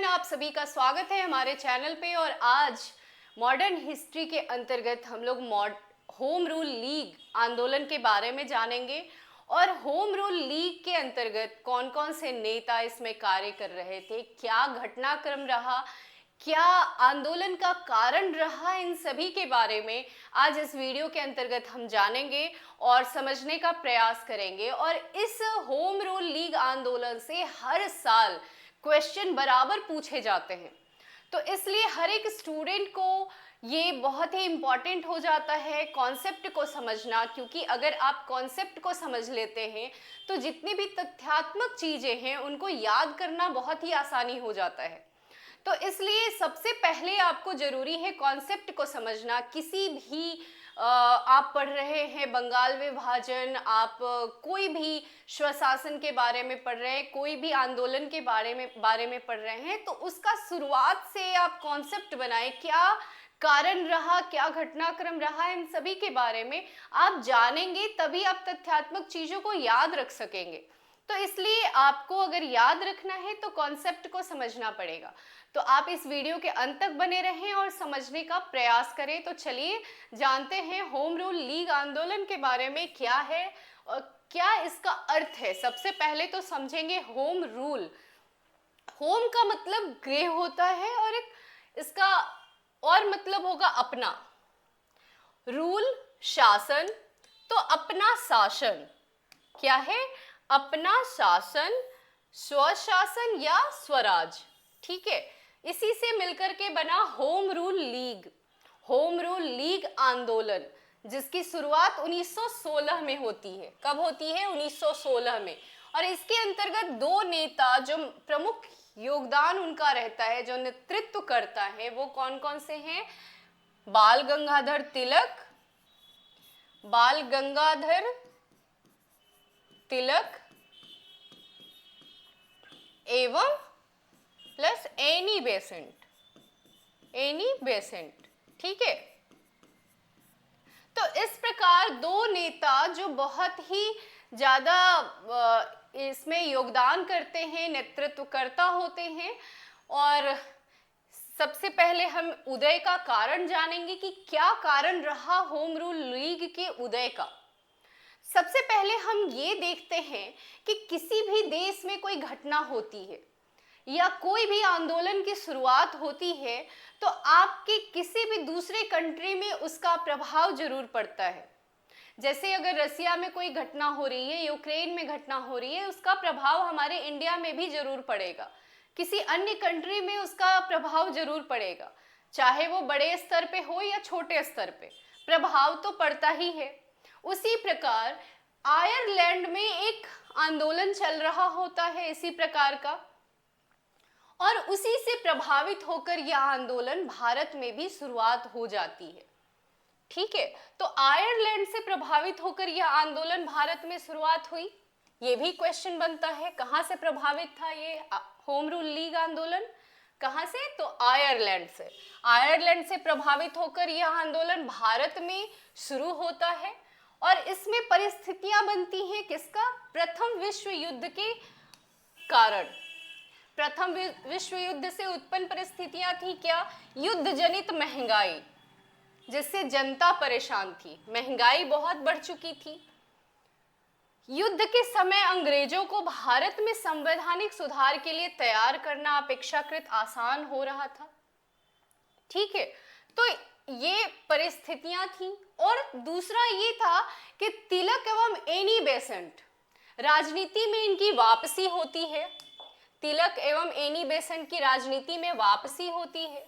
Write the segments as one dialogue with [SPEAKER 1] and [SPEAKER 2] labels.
[SPEAKER 1] आप सभी का स्वागत है हमारे चैनल पे। और आज मॉडर्न हिस्ट्री के अंतर्गत हम लोग होम रूल लीग आंदोलन के बारे में जानेंगे और होम रूल लीग के अंतर्गत कौन कौन से नेता इसमें कार्य कर रहे थे, क्या घटनाक्रम रहा, क्या आंदोलन का कारण रहा, इन सभी के बारे में आज इस वीडियो के अंतर्गत हम जानेंगे और समझने का प्रयास करेंगे। और इस होम रूल लीग आंदोलन से हर साल क्वेश्चन बराबर पूछे जाते हैं, तो इसलिए हर एक स्टूडेंट को ये बहुत ही इम्पॉर्टेंट हो जाता है कॉन्सेप्ट को समझना, क्योंकि अगर आप कॉन्सेप्ट को समझ लेते हैं तो जितनी भी तथ्यात्मक चीज़ें हैं उनको याद करना बहुत ही आसानी हो जाता है। तो इसलिए सबसे पहले आपको ज़रूरी है कॉन्सेप्ट को समझना। किसी भी आप पढ़ रहे हैं बंगाल विभाजन, आप कोई भी स्वशासन के बारे में पढ़ रहे हैं, कोई भी आंदोलन के बारे में पढ़ रहे हैं, तो उसका शुरुआत से आप कॉन्सेप्ट बनाएं। क्या कारण रहा, क्या घटनाक्रम रहा, इन सभी के बारे में आप जानेंगे, तभी आप तथ्यात्मक चीज़ों को याद रख सकेंगे। तो इसलिए आपको अगर याद रखना है तो कॉन्सेप्ट को समझना पड़ेगा। तो आप इस वीडियो के अंत तक बने रहें और समझने का प्रयास करें। तो चलिए जानते हैं होम रूल लीग आंदोलन के बारे में क्या है और क्या इसका अर्थ है। सबसे पहले तो समझेंगे होम रूल। होम का मतलब गृह होता है और एक इसका और मतलब होगा अपना। रूल शासन, तो अपना शासन क्या है? अपना शासन, स्वशासन या स्वराज। ठीक है, इसी से मिलकर के बना home rule league. Home rule league आंदोलन जिसकी शुरुआत 1916 में होती है। कब होती है? 1916 में। और इसके अंतर्गत दो नेता जो प्रमुख योगदान उनका रहता है, जो नेतृत्व करता है, वो कौन कौन से हैं? बाल गंगाधर तिलक, बाल गंगाधर तिलक एवं plus Annie Besant. Annie Besant, ठीक है। तो इस प्रकार दो नेता जो बहुत ही ज़्यादा इसमें योगदान करते हैं, नेतृत्वकर्ता होते हैं। और सबसे पहले हम उदय का कारण जानेंगे कि क्या कारण रहा होम रूल लीग के उदय का। सबसे पहले हम ये देखते हैं कि किसी भी देश में कोई घटना होती है या कोई भी आंदोलन की शुरुआत होती है तो आपके किसी भी दूसरे कंट्री में उसका प्रभाव जरूर पड़ता है। जैसे अगर रसिया में कोई घटना हो रही है, यूक्रेन में घटना हो रही है, उसका प्रभाव हमारे इंडिया में भी जरूर पड़ेगा, किसी अन्य कंट्री में उसका प्रभाव जरूर पड़ेगा, चाहे वो बड़े स्तर पे हो या छोटे स्तर पे, प्रभाव तो पड़ता ही है। उसी प्रकार आयरलैंड में एक आंदोलन चल रहा होता है इसी प्रकार का, और उसी से प्रभावित होकर यह आंदोलन भारत में भी शुरुआत हो जाती है। ठीक है, तो आयरलैंड से प्रभावित होकर यह आंदोलन भारत में शुरुआत हुई। ये भी क्वेश्चन बनता है, कहाँ से प्रभावित था ये होम रूल लीग आंदोलन? कहाँ से? तो आयरलैंड से। आयरलैंड से प्रभावित होकर यह आंदोलन भारत में शुरू होता है और इसमें परिस्थितियां बनती हैं किसका? प्रथम विश्व युद्ध के कारण। प्रथम विश्व युद्ध से उत्पन्न परिस्थितियां थी क्या? युद्ध जनित महंगाई, जिससे जनता परेशान थी, महंगाई बहुत बढ़ चुकी थी। युद्ध के समय अंग्रेजों को भारत में संवैधानिक सुधार के लिए तैयार करना अपेक्षाकृत आसान हो रहा था। ठीक है, तो ये परिस्थितियां थी। और दूसरा ये था कि तिलक एवं एनी बेसेंट, राजनीति में इनकी वापसी होती है। तिलक एवं एनी बेसेंट की राजनीति में वापसी होती है,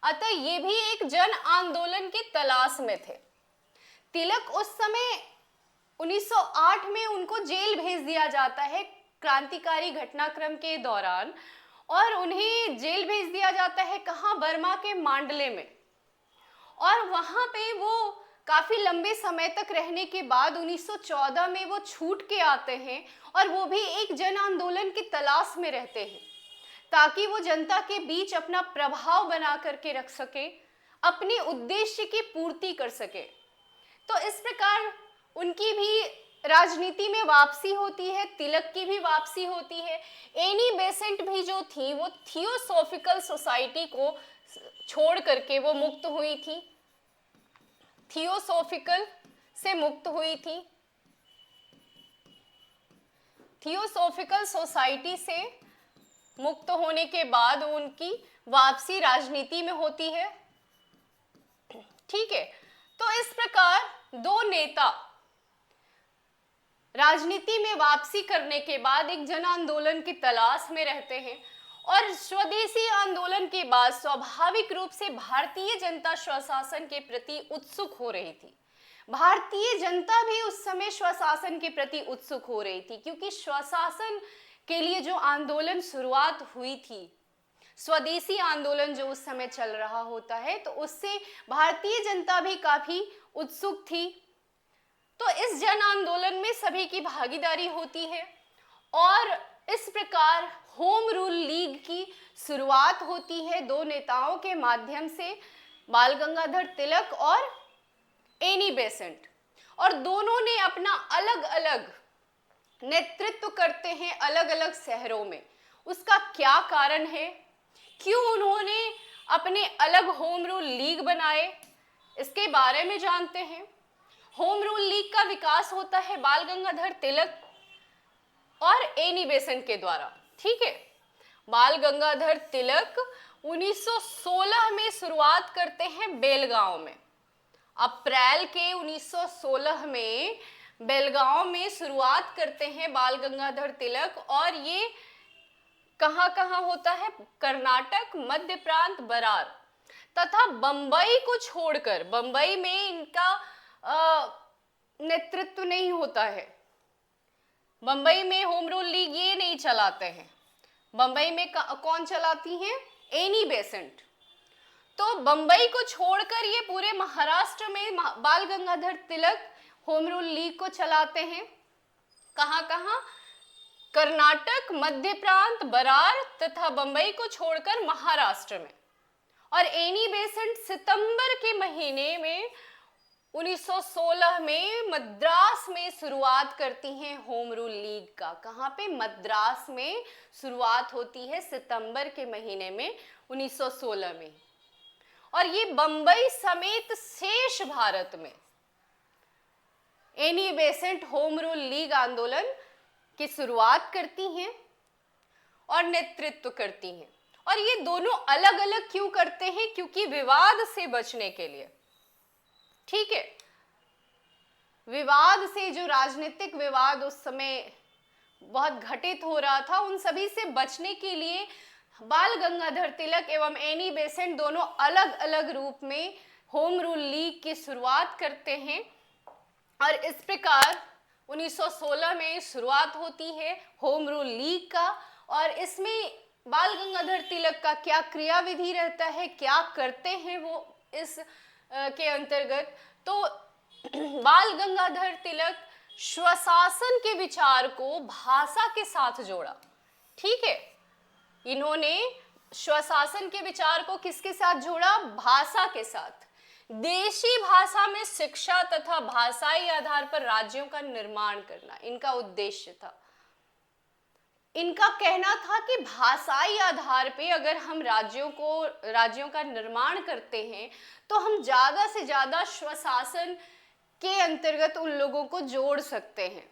[SPEAKER 1] अतः ये भी एक जन आंदोलन की तलाश में थे। तिलक उस समय 1908 में उनको जेल भेज दिया जाता है क्रांतिकारी घटनाक्रम के दौरान, और उन्हें जेल भेज दिया जाता है कहाँ? बर्मा के मांडले में। और वहाँ पे वो काफ़ी लंबे समय तक रहने के बाद 1914 में वो छूट के आते हैं, और वो भी एक जन आंदोलन की तलाश में रहते हैं ताकि वो जनता के बीच अपना प्रभाव बना करके रख सके, अपने उद्देश्य की पूर्ति कर सके। तो इस प्रकार उनकी भी राजनीति में वापसी होती है, तिलक की भी वापसी होती है। एनी बेसेंट भी जो थी वो थियोसॉफिकल सोसाइटी को छोड़ करके वो मुक्त हुई थी, थियोसॉफिकल से मुक्त हुई थी। थियोसॉफिकल सोसाइटी से मुक्त होने के बाद उनकी वापसी राजनीति में होती है। ठीक है, तो इस प्रकार दो नेता राजनीति में वापसी करने के बाद एक जन आंदोलन की तलाश में रहते हैं, और स्वदेशी आंदोलन के बाद स्वाभाविक रूप से भारतीय जनता स्वशासन के प्रति उत्सुक हो रही थी। भारतीय जनता भी उस समय स्वशासन के प्रति उत्सुक हो रही थी, क्योंकि स्वशासन के लिए जो आंदोलन शुरुआत हुई थी, स्वदेशी आंदोलन जो उस समय चल रहा होता है, तो उससे भारतीय जनता भी काफी उत्सुक थी। तो इस जन आंदोलन में सभी की भागीदारी होती है, और इस प्रकार होम रूल लीग की शुरुआत होती है दो नेताओं के माध्यम से, बाल गंगाधर तिलक और एनी बेसेंट। और दोनों ने अपना अलग अलग नेतृत्व करते हैं अलग अलग शहरों में। उसका क्या कारण है, क्यों उन्होंने अपने अलग होम रूल लीग बनाए, इसके बारे में जानते हैं। होम रूल लीग का विकास होता है बाल गंगाधर तिलक और एनी बेसेंट के द्वारा। ठीक है, बाल गंगाधर तिलक 1916 में शुरुआत करते हैं बेलगांव में। अप्रैल के 1916 में बेलगांव में शुरुआत करते हैं बाल गंगाधर तिलक, और ये कहाँ कहाँ होता है, कर्नाटक, मध्य प्रांत, बरार तथा बंबई को छोड़कर, बंबई में इनका नेतृत्व नहीं होता है। बंबई में होम रूल लीग ये नहीं चलाते हैं। बंबई में कौन चलाती हैं, एनी बेसेंट। तो बंबई को छोड़कर ये पूरे महाराष्ट्र में बाल Gangadhar Tilak home rule league को चलाते हैं। कहाँ कहाँ, कर्नाटक, मध्य प्रांत, बरार तथा बंबई को छोड़कर महाराष्ट्र में। और एनी बेसेंट सितंबर के महीने में 1916 में मद्रास में शुरुआत करती हैं होम रूल लीग का। कहाँ पे, मद्रास में शुरुआत होती है सितंबर के महीने में 1916 में। और ये बंबई समेत शेष भारत में Annie Besant home rule league आंदोलन की शुरुआत करती हैं और नेतृत्व करती हैं। और ये दोनों अलग अलग क्यों करते हैं, क्योंकि विवाद से बचने के लिए। ठीक है, विवाद से, जो राजनीतिक विवाद उस समय बहुत घटित हो रहा था, उन सभी से बचने के लिए बाल गंगाधर तिलक एवं एनी बेसेंट दोनों अलग अलग रूप में होम रूल लीग की शुरुआत करते हैं। और इस प्रकार 1916 में शुरुआत होती है होम रूल लीग का। और इसमें बाल गंगाधर तिलक का क्या क्रियाविधि रहता है, क्या करते हैं वो इस के अंतर्गत, तो बाल गंगाधर तिलक स्वशासन के विचार को भाषा के साथ जोड़ा। ठीक है, इन्होंने स्वशासन के विचार को किसके साथ जोड़ा, भाषा के साथ। देशी भाषा में शिक्षा तथा भाषाई आधार पर राज्यों का निर्माण करना इनका उद्देश्य था। इनका कहना था कि भाषाई आधार पे अगर हम राज्यों का निर्माण करते हैं तो हम ज्यादा से ज्यादा स्वशासन के अंतर्गत उन लोगों को जोड़ सकते हैं।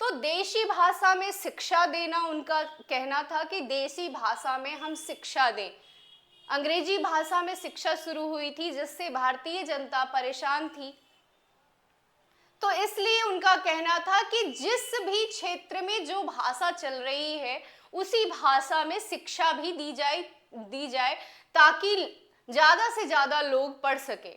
[SPEAKER 1] तो देशी भाषा में शिक्षा देना, उनका कहना था कि देशी भाषा में हम शिक्षा दें। अंग्रेजी भाषा में शिक्षा शुरू हुई थी जिससे भारतीय जनता परेशान थी। तो इसलिए उनका कहना था कि जिस भी क्षेत्र में जो भाषा चल रही है उसी भाषा में शिक्षा भी दी जाए ताकि ज्यादा से ज्यादा लोग पढ़ सके।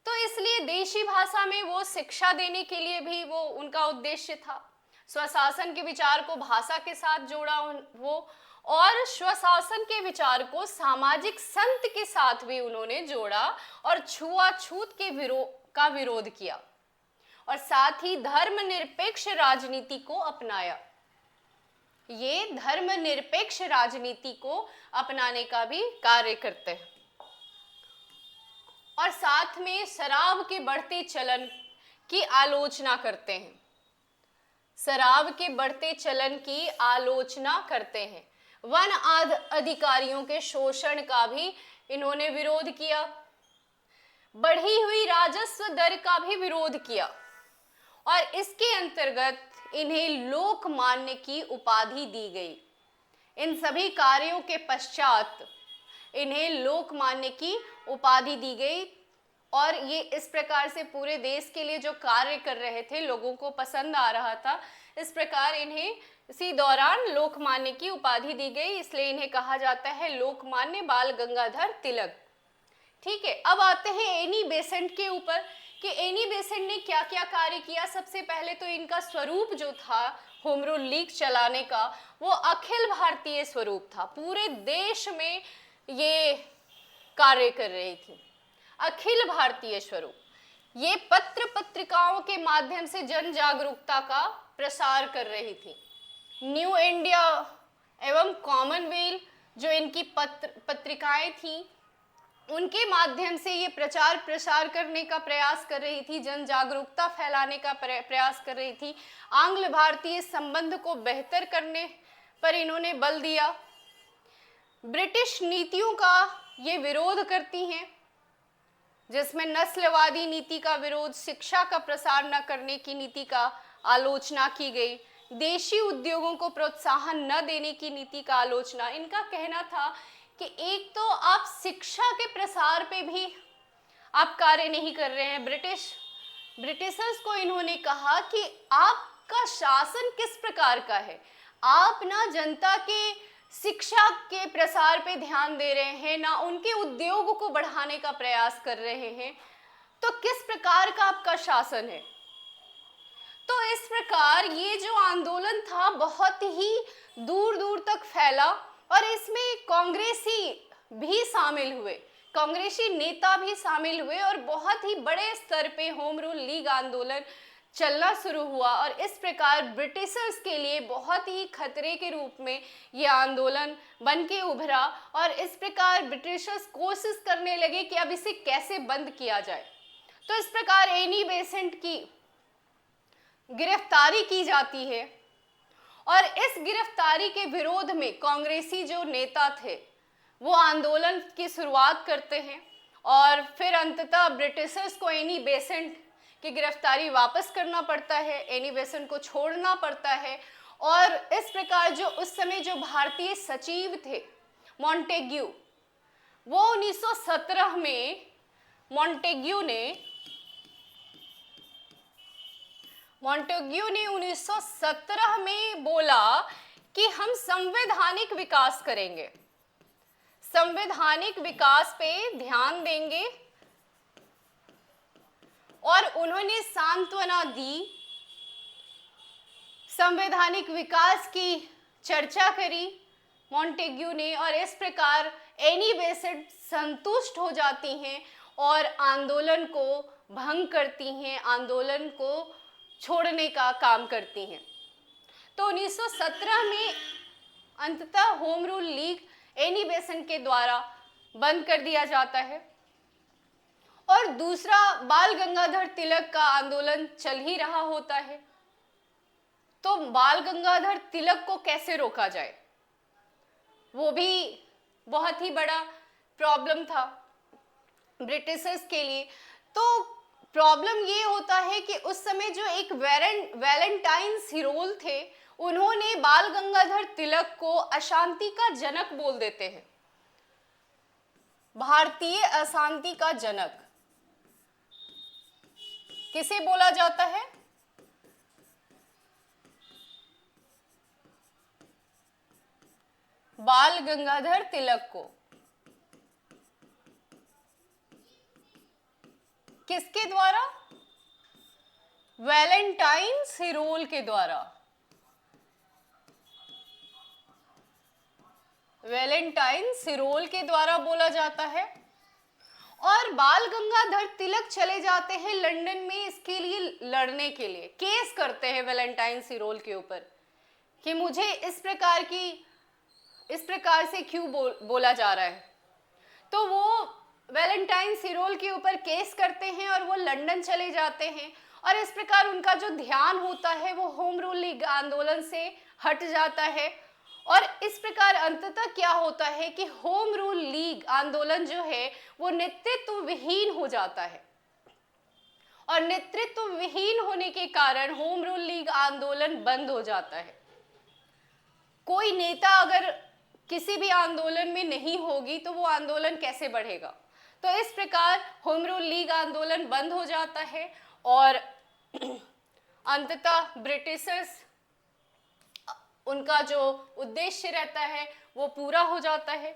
[SPEAKER 1] तो इसलिए देशी भाषा में वो शिक्षा देने के लिए भी वो उनका उद्देश्य था। स्वशासन के विचार को भाषा के साथ जोड़ा वो, और स्वशासन के विचार को सामाजिक संत के साथ भी उन्होंने जोड़ा और छुआछूत के विरोध किया, और साथ ही धर्मनिरपेक्ष राजनीति को अपनाया। ये धर्मनिरपेक्ष राजनीति को अपनाने का भी कार्य करते हैं। और साथ में शराब के बढ़ते चलन की आलोचना करते हैं, शराब के बढ़ते चलन की आलोचना करते हैं। वन अधिकारियों के शोषण का भी इन्होंने विरोध किया, बढ़ी हुई राजस्व दर का भी विरोध किया और इसके अंतर्गत इन्हें लोकमान्य की उपाधि दी गई। इन सभी कार्यों के पश्चात इन्हें लोकमान्य की उपाधि दी गई और ये इस प्रकार से पूरे देश के लिए जो कार्य कर रहे थे लोगों को पसंद आ रहा था, इस प्रकार इन्हें इसी दौरान लोकमान्य की उपाधि दी गई, इसलिए इन्हें कहा जाता है लोकमान्य बाल गंगाधर तिलक। ठीक है, अब आते हैं एनी बेसेंट के ऊपर कि एनी बेसेंट ने क्या क्या कार्य किया। सबसे पहले तो इनका स्वरूप जो था होम रूल लीग चलाने का, वो अखिल भारतीय स्वरूप था, पूरे देश में ये कार्य कर रही थी, अखिल भारतीय स्वरूप। ये पत्र पत्रिकाओं के माध्यम से जन जागरूकता का प्रसार कर रही थी। न्यू इंडिया एवं कॉमनवेल्थ जो इनकी पत्रिकाएं थी, उनके माध्यम से ये प्रचार प्रसार करने का प्रयास कर रही थी, जन जागरूकता फैलाने का प्रयास कर रही थी। आंग्ल भारतीय संबंध को बेहतर करने पर इन्होंने बल दिया। ब्रिटिश नीतियों का ये विरोध करती हैं, जिसमें नस्लवादी नीति का विरोध, शिक्षा का प्रसार न करने की नीति का आलोचना की गई, देशी उद्योगों को प्रोत्साहन न देने की नीति का आलोचना। इनका कहना था कि एक तो आप शिक्षा के प्रसार पे भी आप कार्य नहीं कर रहे हैं। ब्रिटिशर्स को इन्होंने कहा कि आपका शासन किस प्रकार का है, आप ना जनता के शिक्षा के प्रसार पे ध्यान दे रहे हैं, ना उनके उद्योग को बढ़ाने का प्रयास कर रहे हैं, तो किस प्रकार का आपका शासन है। तो इस प्रकार ये जो आंदोलन था बहुत ही दूर दूर तक फैला और इसमें कांग्रेसी भी शामिल हुए, कांग्रेसी नेता भी शामिल हुए और बहुत ही बड़े स्तर पे होम रूल लीग आंदोलन चलना शुरू हुआ और इस प्रकार ब्रिटिशर्स के लिए बहुत ही खतरे के रूप में ये आंदोलन बन के उभरा और इस प्रकार ब्रिटिशर्स कोशिश करने लगे कि अब इसे कैसे बंद किया जाए। तो इस प्रकार एनी बेसेंट की गिरफ्तारी की जाती है और इस गिरफ्तारी के विरोध में कांग्रेसी जो नेता थे वो आंदोलन की शुरुआत करते हैं और फिर अंततः ब्रिटिशर्स को एनी बेसेंट की गिरफ्तारी वापस करना पड़ता है, एनी बेसेंट को छोड़ना पड़ता है। और इस प्रकार जो उस समय जो भारतीय सचिव थे मॉन्टेग्यू, वो 1917 में मॉन्टेग्यू ने 1917 में बोला कि हम संवैधानिक विकास करेंगे, संवैधानिक विकास पे ध्यान देंगे और उन्होंने सांत्वना दी, संवैधानिक विकास की चर्चा करी मॉन्टेग्यू ने और इस प्रकार एनी बेसेंट संतुष्ट हो जाती हैं और आंदोलन को भंग करती हैं, आंदोलन को छोड़ने का काम करती हैं। तो 1917 में अंततः home rule league Annie Besant के द्वारा बंद कर दिया जाता है और दूसरा बाल गंगाधर तिलक का आंदोलन चल ही रहा होता है। तो बाल गंगाधर तिलक को कैसे रोका जाए, वो भी बहुत ही बड़ा प्रॉब्लम था ब्रिटिशर्स के लिए। तो प्रॉब्लम ये होता है कि उस समय जो एक वैलेंटाइन सिरोल थे, उन्होंने बाल गंगाधर तिलक को अशांति का जनक बोल देते हैं, भारतीय अशांति का जनक किसे बोला जाता है? बाल गंगाधर तिलक को। किसके द्वारा? वैलेंटाइन सिरोल के द्वारा, वैलेंटाइन सिरोल के द्वारा बोला जाता है। और बाल गंगाधर तिलक चले जाते हैं लंदन में इसके लिए लड़ने के लिए, केस करते हैं वैलेंटाइन सिरोल के ऊपर कि मुझे इस प्रकार से क्यों बोला जा रहा है। तो वो वैलेंटाइन सिरोल के ऊपर केस करते हैं और वो लंदन चले जाते हैं और इस प्रकार उनका जो ध्यान होता है वो होम रूल लीग आंदोलन से हट जाता है। और इस प्रकार अंततः क्या होता है कि होम रूल लीग आंदोलन जो है वो नेतृत्व विहीन हो जाता है, और नेतृत्व विहीन होने के कारण होम रूल लीग आंदोलन बंद हो जाता है। कोई नेता अगर किसी भी आंदोलन में नहीं होगी तो वो आंदोलन कैसे बढ़ेगा। तो इस प्रकार होम रूल लीग आंदोलन बंद हो जाता है और अंततः ब्रिटिशर्स, उनका जो उद्देश्य रहता है वो पूरा हो जाता है।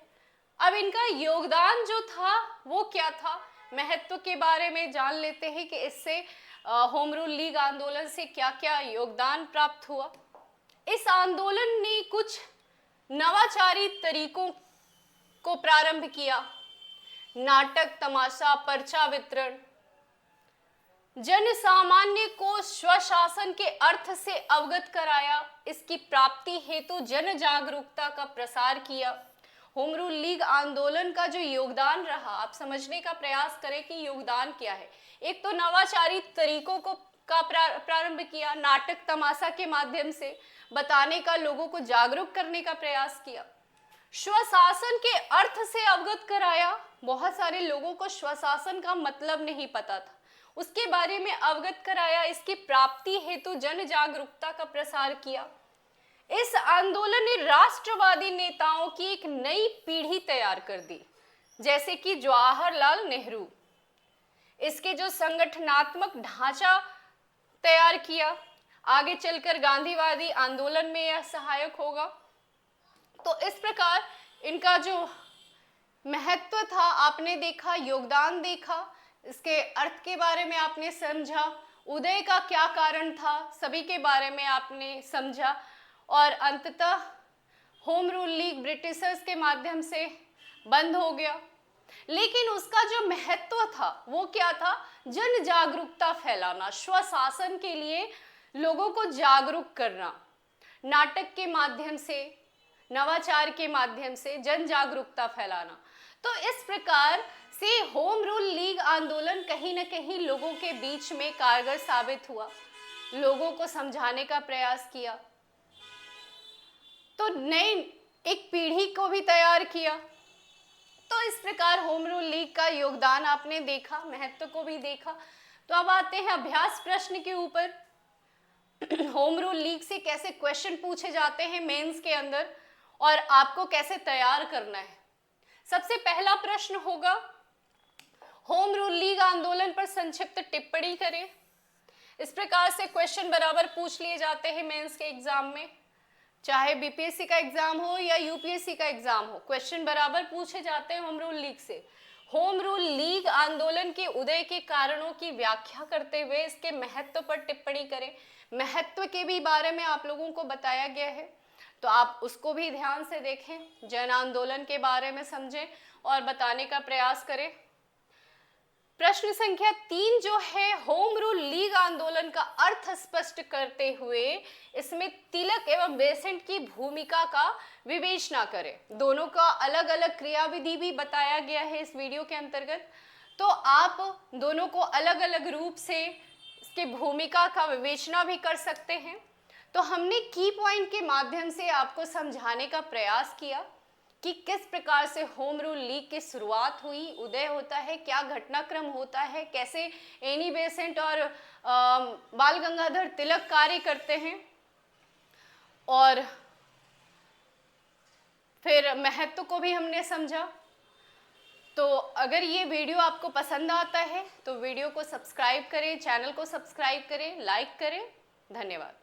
[SPEAKER 1] अब इनका योगदान जो था वो क्या था, महत्व के बारे में जान लेते हैं कि इससे होम रूल लीग आंदोलन से क्या क्या योगदान प्राप्त हुआ। इस आंदोलन ने कुछ नवाचारी तरीकों को प्रारंभ किया, नाटक, तमाशा, पर्चा वितरण, जन सामान्य को स्वशासन के अर्थ से अवगत कराया, इसकी प्राप्ति हेतु जन जागरूकता का प्रसार किया। होम रूल लीग आंदोलन का जो योगदान रहा, आप समझने का प्रयास करें कि योगदान क्या है। एक तो नवाचारी तरीकों को का प्रारंभ किया, नाटक तमाशा के माध्यम से बताने का, लोगों को जागरूक करने का प्रयास किया। स्वशासन के अर्थ से अवगत कराया, बहुत सारे लोगों को स्वशासन का मतलब नहीं पता था, उसके बारे में अवगत कराया। इसकी प्राप्ति हेतु जन जागरूकता का प्रसार किया। इस आंदोलन ने राष्ट्रवादी नेताओं की एक नई पीढ़ी तैयार कर दी, जैसे कि जवाहरलाल नेहरू। इसके जो संगठनात्मक ढांचा तैयार किया, आगे चलकर गांधीवादी आंदोलन में यह सहायक होगा। तो इस प्रकार इनका जो महत्व था आपने देखा, योगदान देखा, इसके अर्थ के बारे में आपने समझा, उदय का क्या कारण था सभी के बारे में आपने समझा, और अंततः होम रूल लीग ब्रिटिशर्स के माध्यम से बंद हो गया। लेकिन उसका जो महत्व था वो क्या था, जन जागरूकता फैलाना, स्वशासन के लिए लोगों को जागरूक करना, नाटक के माध्यम से, नवाचार के माध्यम से जन जागरूकता फैलाना। तो इस प्रकार से होम रूल लीग आंदोलन कहीं न कहीं लोगों के बीच में कारगर साबित हुआ, लोगों को समझाने का प्रयास किया, तो नई एक पीढ़ी को भी तैयार किया। तो इस प्रकार होम रूल लीग का योगदान आपने देखा, महत्व को भी देखा। तो अब आते हैं अभ्यास प्रश्न के ऊपर। होम रूल लीग से कैसे क्वेश्चन पूछे जाते हैं मेंस के अंदर और आपको कैसे तैयार करना है। सबसे पहला प्रश्न होगा, होम रूल लीग आंदोलन पर संक्षिप्त टिप्पणी करें। इस प्रकार से क्वेश्चन बराबर पूछ लिए जाते हैं मेंस के एग्जाम में, चाहे बीपीएससी का एग्जाम हो या यूपीएससी का एग्जाम हो, क्वेश्चन बराबर पूछे जाते हैं होम रूल लीग से। होम रूल लीग आंदोलन के उदय के कारणों की व्याख्या करते हुए इसके महत्व पर टिप्पणी करें। महत्व के भी बारे में आप लोगों को बताया गया है, तो आप उसको भी ध्यान से देखें, जन आंदोलन के बारे में समझें और बताने का प्रयास करें। प्रश्न संख्या 3 जो है, होम रूल लीग आंदोलन का अर्थ स्पष्ट करते हुए इसमें तिलक एवं बेसेंट की भूमिका का विवेचना करें। दोनों का अलग अलग क्रियाविधि भी बताया गया है इस वीडियो के अंतर्गत, तो आप दोनों को अलग अलग रूप से इसकी भूमिका का विवेचना भी कर सकते हैं। तो हमने की पॉइंट के माध्यम से आपको समझाने का प्रयास किया कि किस प्रकार से होम रूल लीग की शुरुआत हुई, उदय होता है, क्या घटनाक्रम होता है, कैसे एनी बेसेंट और बाल गंगाधर तिलक कार्य करते हैं, और फिर महत्व को भी हमने समझा। तो अगर ये वीडियो आपको पसंद आता है तो वीडियो को सब्सक्राइब करें, चैनल को सब्सक्राइब करें, लाइक करें। धन्यवाद।